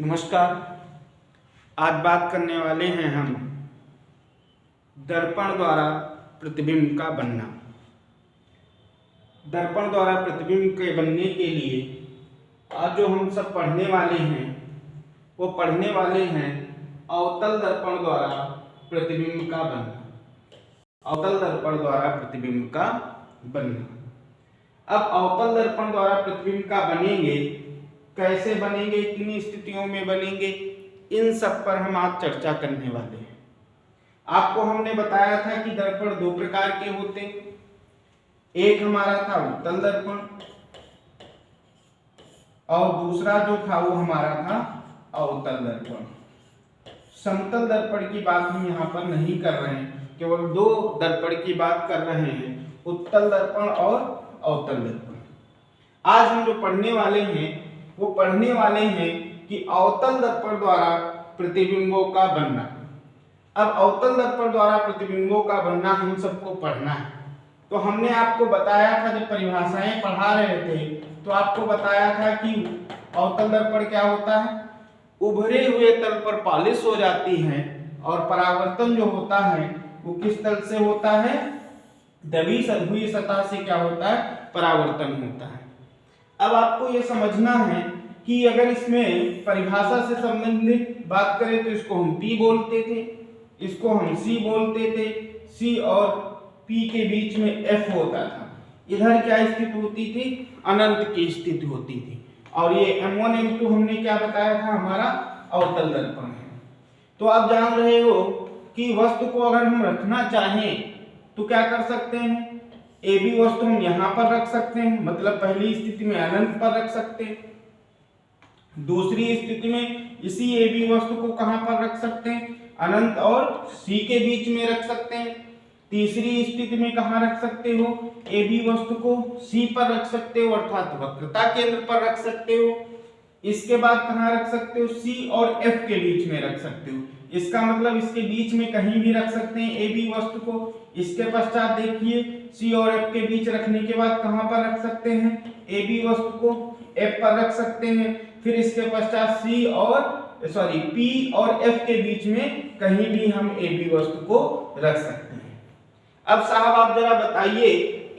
नमस्कार। आज बात करने वाले हैं हम दर्पण द्वारा प्रतिबिंब का बनना। दर्पण द्वारा प्रतिबिंब के बनने के लिए आज जो हम सब पढ़ने वाले हैं वो पढ़ने वाले हैं अवतल दर्पण द्वारा प्रतिबिंब का बनना। अवतल दर्पण द्वारा प्रतिबिंब का बनना। अब अवतल दर्पण द्वारा प्रतिबिंब का बनेंगे, कैसे बनेंगे, किन स्थितियों में बनेंगे, इन सब पर हम आज चर्चा करने वाले हैं। आपको हमने बताया था कि दर्पण दो प्रकार के होते हैं। एक हमारा था उत्तल दर्पण और दूसरा जो था वो हमारा था अवतल दर्पण। समतल दर्पण की बात हम यहाँ पर नहीं कर रहे हैं, केवल दो दर्पण की बात कर रहे हैं, उत्तल दर्पण और अवतल दर्पण। आज हम जो पढ़ने वाले हैं वो पढ़ने वाले हैं कि अवतल दर्पण द्वारा प्रतिबिंबों का बनना। अब अवतल दर्पण द्वारा प्रतिबिंबों का बनना हम सबको पढ़ना है। तो हमने आपको बताया था, जब परिभाषाएं पढ़ा रहे थे तो आपको बताया था कि अवतल दर्पण क्या होता है, उभरे हुए तल पर पॉलिश हो जाती है और परावर्तन जो होता है वो किस तल से होता है, दबी सतही सतह से क्या होता है, परावर्तन होता है। अब आपको ये समझना है कि अगर इसमें परिभाषा से संबंधित बात करें तो इसको हम P बोलते थे, इसको हम C बोलते थे। C और P के बीच में F होता था। इधर क्या स्थिति होती थी, अनंत की स्थिति होती थी। और ये M1 M2 हमने क्या बताया था, हमारा अवतल दर्पण है। तो आप जान रहे हो कि वस्तु को अगर हम रखना चाहें तो क्या कर सकते हैं, ए बी वस्तु हम यहाँ पर रख सकते हैं, मतलब पहली स्थिति में अनंत पर रख सकते हैं। दूसरी स्थिति में इसी ए बी वस्तु को कहाँ पर रख सकते हैं, अनंत और सी के बीच में रख सकते हैं। तीसरी स्थिति में कहाँ रख सकते हो, ए बी वस्तु को सी पर रख सकते हो, अर्थात वक्रता केंद्र पर रख सकते हो। इसके बाद कहाँ रख सकते हो, सी और एफ के बीच में रख सकते हो। इसका मतलब इसके बीच में कहीं भी रख सकते हैं ए बी वस्तु को। इसके पश्चात देखिए सी और एफ के बीच रखने के बाद कहां पर रख सकते हैं, ए बी वस्तु को एफ पर रख सकते हैं। फिर इसके पश्चात पी और एफ के बीच में कहीं भी हम ए बी वस्तु को रख सकते हैं। अब साहब आप जरा बताइए,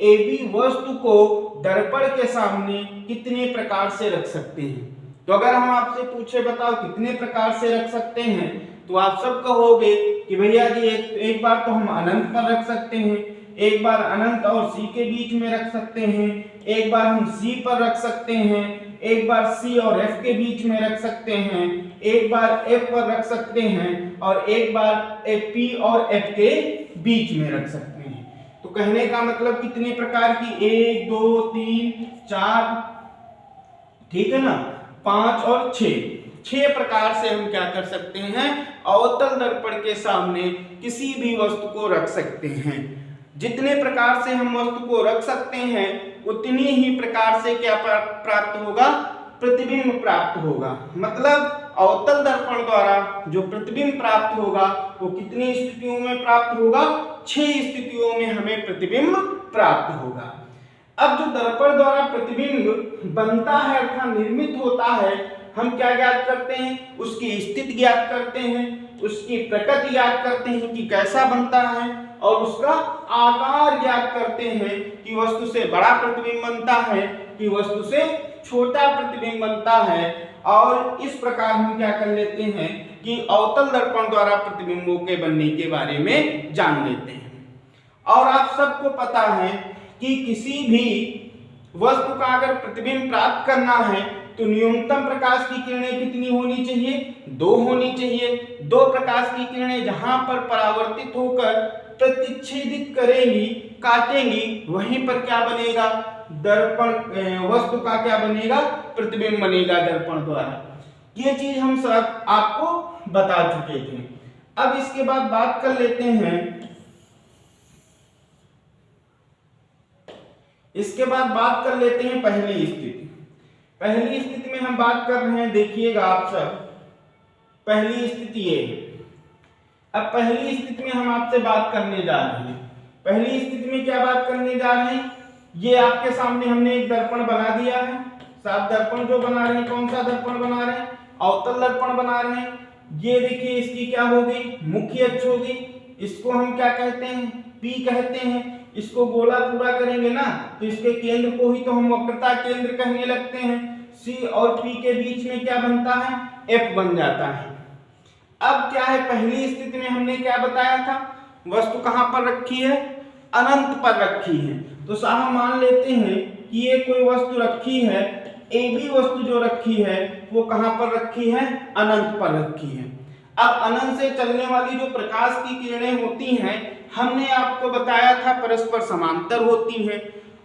ए बी वस्तु को दर्पण के सामने कितने प्रकार से रख सकते हैं। तो अगर हम आपसे पूछे बताओ कितने प्रकार से रख सकते हैं, तो आप सब कहोगे कि भैया जी एक बार तो हम अनंत पर रख सकते हैं, एक बार अनंत और सी के बीच में रख सकते हैं, एक बार हम सी पर रख सकते हैं, एक बार सी और एफ के बीच में रख सकते हैं, एक बार एफ पर रख सकते हैं और एक बार पी और एफ के बीच में रख सकते हैं। तो कहने का मतलब कितने प्रकार की, 1 2 3 4, ठीक है ना, 5 और 6 प्रकार से हम क्या कर सकते हैं, अवतल दर्पण के सामने किसी भी वस्तु को रख सकते हैं। जितने प्रकार से हम वस्तु को रख सकते हैं उतनी ही प्रकार से क्या प्राप्त होगा, प्रतिबिंब प्राप्त होगा। मतलब अवतल दर्पण द्वारा जो प्रतिबिंब प्राप्त होगा वो कितनी स्थितियों में प्राप्त होगा, 6 स्थितियों में हमें प्रतिबिंब प्राप्त होगा। अब जो दर्पण द्वारा प्रतिबिंब बनता है अर्थात निर्मित होता है, हम क्या ज्ञात करते हैं, उसकी स्थिति ज्ञात करते हैं, उसकी प्रकृति ज्ञात करते हैं कि कैसा बनता है, और उसका आकार ज्ञात करते हैं कि वस्तु से बड़ा प्रतिबिंब बनता है कि वस्तु से छोटा प्रतिबिंब बनता है। और इस प्रकार हम क्या कर लेते हैं कि अवतल दर्पण द्वारा प्रतिबिंबों के बनने के बारे में जान लेते हैं। और आप सबको पता है कि किसी भी वस्तु का अगर प्रतिबिंब प्राप्त करना है तो न्यूनतम प्रकाश की किरणें कितनी होनी चाहिए, 2 होनी चाहिए। 2 प्रकाश की किरणें जहां पर परावर्तित होकर प्रतिच्छेदित करेंगी, काटेंगी, वहीं पर क्या बनेगा, दर्पण वस्तु का क्या बनेगा, प्रतिबिंब बनेगा दर्पण द्वारा। ये चीज हम सब आपको बता चुके थे। अब इसके बाद बात कर लेते हैं, पहली स्थिति। पहली स्थिति में हम बात कर रहे हैं, देखिएगा आप सब, पहली स्थिति ये है। अब पहली स्थिति में हम आपसे बात करने जा रहे हैं। पहली स्थिति में क्या बात करने जा रहे हैं, ये आपके सामने हमने एक दर्पण बना दिया है। साफ दर्पण जो बना रहे हैं, कौन सा दर्पण बना रहे हैं, अवतल दर्पण बना रहे हैं। ये देखिए इसकी क्या होगी, मुख्य अक्ष होगी। इसको हम क्या कहते हैं, P कहते हैं। इसको गोला पूरा करेंगे ना तो इसके केंद्र को ही तो हम वक्रता केंद्र कहने लगते हैं। C और P के बीच में क्या बनता है, F बन जाता है। अब क्या है, पहली स्थिति में हमने क्या बताया था, वस्तु कहां पर रखी है, अनंत पर रखी है। तो साहब मान लेते हैं कि ये कोई वस्तु रखी है, AB वस्तु जो रखी है वो कहां पर रखी है, अनंत पर रखी है। अब अनंत से चलने वाली जो प्रकाश की किरणें होती हैं, हमने आपको बताया था परस्पर समांतर होती हैं।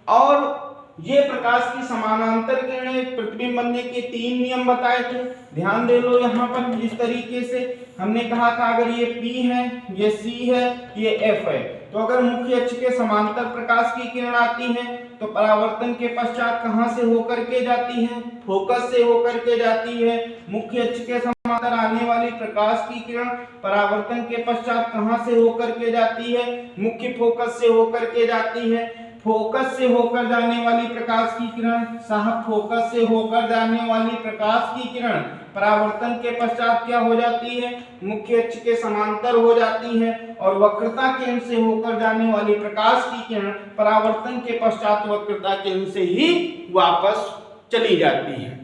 और ये प्रकाश की समानांतर किरणें प्रतिबिंब बनने के 3 नियम बताए थे। ध्यान दे लो यहाँ पर, इस तरीके से हमने कहा था अगर ये P है, ये C है, ये F है, तो अगर मुख्य अक्ष के समांतर प्रकाश की किरण आती है तो परावर्तन के पश्चात कहां से होकर के जाती है, फोकस से होकर के जाती है। मुख्य अक्ष के समांतर आने वाली प्रकाश की किरण परावर्तन के पश्चात कहां से होकर के जाती है, मुख्य फोकस से होकर के जाती है। फोकस से होकर जाने वाली प्रकाश की किरण, साहब फोकस से होकर जाने वाली प्रकाश की किरण परावर्तन के पश्चात क्या हो जाती है, मुख्य अक्ष के समांतर हो जाती है। और वक्रता केंद्र से होकर जाने वाली प्रकाश की किरण परावर्तन के पश्चात वक्रता केंद्र से ही वापस चली जाती है।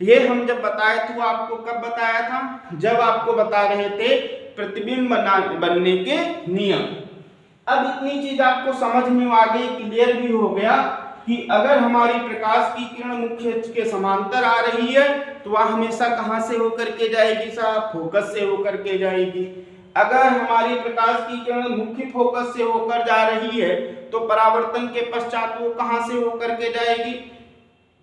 ये हम जब बताए थे, वो आपको कब बताया था, जब आपको बता रहे थे प्रतिबिंब बनने के नियम। अब इतनी चीज आपको समझ में आ गई, क्लियर भी हो गया कि अगर हमारी प्रकाश की किरण मुख्य अक्ष के समांतर आ रही है तो वह हमेशा कहां से होकर के जाएगी साहब, फोकस से होकर के जाएगी। अगर हमारी प्रकाश की किरण मुख्य फोकस से होकर जा रही है तो परावर्तन के पश्चात वो कहां से होकर के जाएगी,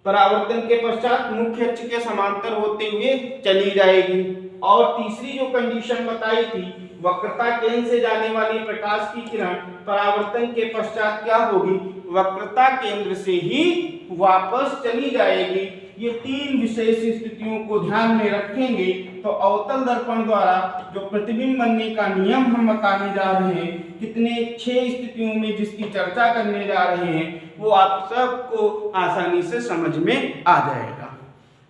परावर्तन के पश्चात मुख्य अक्ष के समांतर होते हुए चली जाएगी। और तीसरी जो कंडीशन बताई थी, वक्रता केंद्र से जाने वाली प्रकाश की किरण परावर्तन के पश्चात क्या होगी, वक्रता केंद्र से ही वापस चली जाएगी। ये 3 विशेष स्थितियों को ध्यान में रखेंगे तो अवतल दर्पण द्वारा जो प्रतिबिंब बनने का नियम हम बताने जा रहे हैं, कितने 6 स्थितियों में जिसकी चर्चा करने जा रहे हैं, वो आप सबको आसानी से समझ में आ जाएगा।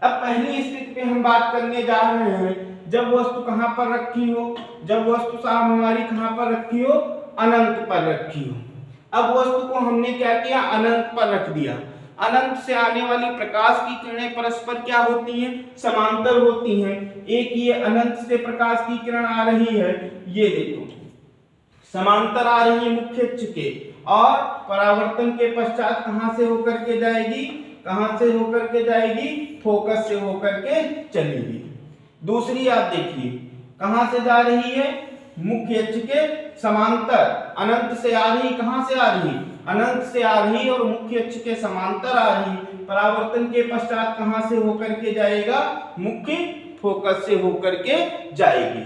अब पहली स्थिति पे हम बात करने जा रहे हैं, जब वस्तु कहां पर रखी हो, जब वस्तु साहब हमारी कहां पर रखी हो, अनंत पर रखी हो। अब वस्तु को हमने क्या किया, अनंत पर रख दिया। अनंत से आने वाली प्रकाश की किरणें परस्पर क्या होती हैं, समांतर होती हैं। एक ये अनंत से प्रकाश की किरण आ रही है, ये देखो समांतर आ रही है मुख्य अक्ष के, और परावर्तन के पश्चात कहां से होकर के जाएगी, कहां से होकर के जाएगी, फोकस से होकर के चलेगी। दूसरी आप देखिए कहां से जा रही है, मुख्य अक्ष के समांतर, अनंत से आ रही, कहां से आ रही, अनंत से आ रही और मुख्य अक्ष के समांतर आ रही, परावर्तन के पश्चात कहां से होकर के जाएगा, मुख्य फोकस से होकर के जाएगी।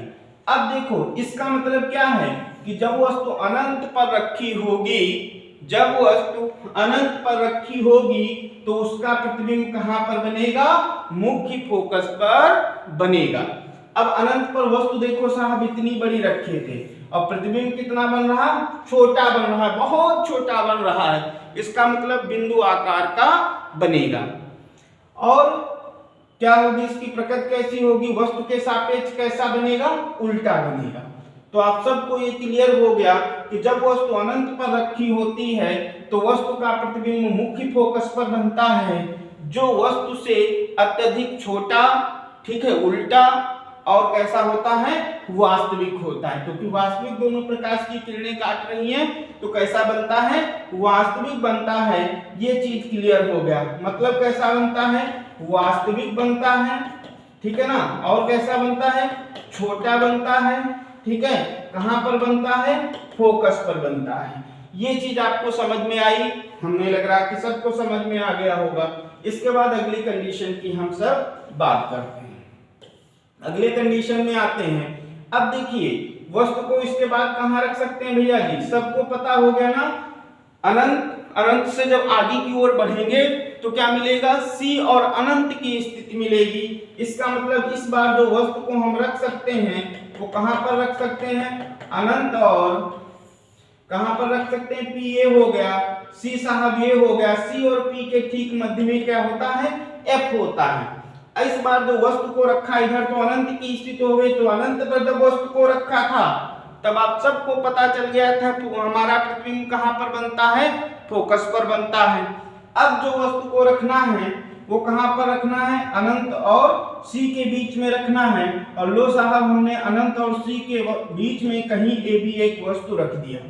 अब देखो इसका मतलब क्या है कि जब वस्तु अनंत पर रखी होगी, जब वस्तु अनंत पर रखी होगी तो उसका प्रतिबिंब कहां पर बनेगा, मुख्य फोकस पर बनेगा। अब अनंत पर वस्तु देखो साहब इतनी बड़ी रखे थे और प्रतिबिंब कितना बन रहा, छोटा बन रहा है, बहुत छोटा बन रहा है। इसका मतलब बिंदु आकार का बनेगा। और क्या होगी, इसकी प्रकृति कैसी होगी, वस्तु के सापेक्ष कैसा बनेगा, उल्टा बनेगा। तो आप सबको ये क्लियर हो गया कि जब वस्तु अनंत पर रखी होती है तो वस्तु का प्रतिबिंब मुख्य फोकस पर बनता है, जो वस्तु से अत्यधिक छोटा, ठीक है, उल्टा और कैसा होता है, वास्तविक होता है। क्योंकि वास्तविक दोनों प्रकाश की किरणें काट रही हैं तो कैसा बनता है, वास्तविक बनता है। ये चीज क्लियर हो गया, मतलब कैसा बनता है, वास्तविक बनता है, ठीक है ना। और कैसा बनता है, छोटा बनता है, ठीक है। कहां पर बनता है, फोकस पर बनता है। ये चीज आपको समझ में आई, हमें लग रहा कि सबको समझ में आ गया होगा। इसके बाद अगली कंडीशन की हम सब बात करते हैं। अगले कंडीशन में आते हैं। अब देखिए वस्तु को इसके बाद कहां रख सकते हैं भैया जी, सबको पता हो गया ना। अनंत से जब आगे की ओर बढ़ेंगे तो क्या मिलेगा, C और अनंत की स्थिति मिलेगी। इसका मतलब इस बार जो वस्तु को हम रख सकते हैं वो कहां पर रख सकते हैं, अनंत, और कहां पर रख सकते हैं, P ये हो गया, C साहब ये हो गया। C और P के ठीक मध्य में क्या होता है, F होता है। इस बार जो वस्तु को रखा इधर तो अनंत की स्थिति हो गई, तो अनंत पर जब वस्तु को रखा था तब आप सबको पता चल गया था हमारा प्रतिबिंब कहाँ पर बनता है, फोकस पर बनता है। अब जो वस्तु को रखना है वो कहाँ पर रखना है, अनंत और सी के बीच में रखना है। और लो साहब हमने अनंत और सी के बीच में कहीं ए भी एक वस्तु रख दिया।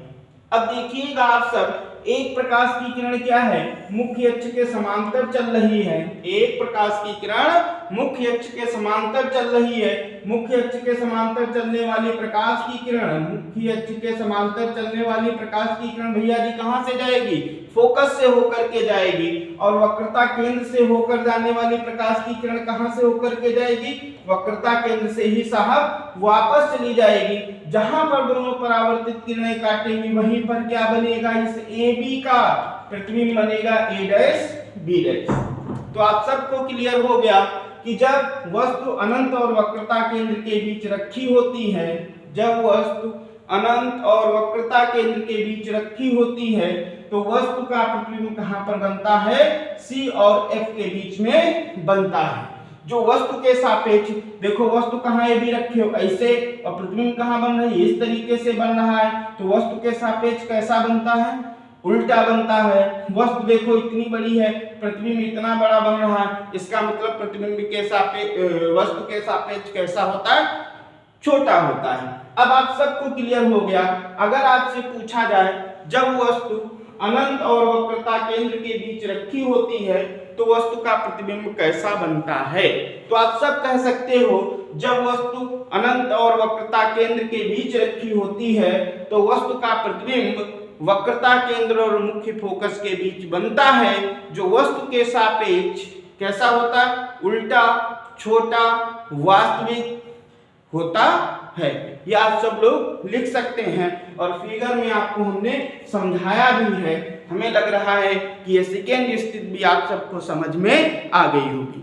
अब देखिएगा आप सब, एक प्रकाश की किरण क्या है, मुख्य अक्ष के समांतर चल रही है। एक प्रकाश की किरण मुख्य अक्ष के समांतर चल रही है। मुख्य अक्ष के समांतर चलने वाली प्रकाश की किरण, मुख्य अक्ष के समांतर चलने वाली प्रकाश की किरण भैया जी कहां से जाएगी, फोकस से होकर के जाएगी। और वक्रता केंद्र से होकर जाने वाली प्रकाश की किरण कहां से होकर के जाएगी, वक्रता केंद्र से ही साहब वापस चली जाएगी। जहां पर दोनों परावर्तित किरणें काटेंगी वहीं पर क्या बनेगा, इस ए बी का प्रतिबिंब बनेगा ए डैश बी डैश। तो आप सबको क्लियर हो गया कि जब वस्तु अनंत और वक्रता केंद्र के बीच रखी होती है, जब वस्तु अनंत और वक्रता केंद्र के बीच रखी होती है तो वस्तु का प्रतिबिंब कहां पर बनता है, सी और एफ के बीच में बनता है। जो वस्तु के सापेक्ष देखो, वस्तु कहाँ ए बी रखे हो ऐसे, और प्रतिबिंब कहाँ बन रही है, इस तरीके से बन रहा है। तो वस्तु के सापेक्ष कैसा बनता है, उल्टा बनता है। वस्तु देखो इतनी बड़ी है, प्रतिबिंब इतना बड़ा बन रहा है, इसका मतलब प्रतिबिंब के सापेक्ष वस्तु के सापेक्ष कैसा होता है, छोटा होता है। अब आप सबको क्लियर हो गया। अगर आपसे पूछा जाए जब वस्तु अनंत और वक्रता केंद्र के बीच रखी होती है तो वस्तु का प्रतिबिंब कैसा बनता है, तो आप सब कह सकते हो जब वस्तु अनंत और वक्रता केंद्र के बीच रखी होती है तो वस्तु का प्रतिबिंब वक्रता केंद्र और मुख्य फोकस के बीच बनता है, जो वस्तु के सापेक्ष कैसा होता है, उल्टा, छोटा, वास्तविक होता है। ये आप सब लोग लिख सकते हैं और फिगर में आपको हमने समझाया भी है। हमें लग रहा है कि ये सेकेंड स्थिति भी आप सबको समझ में आ गई होगी।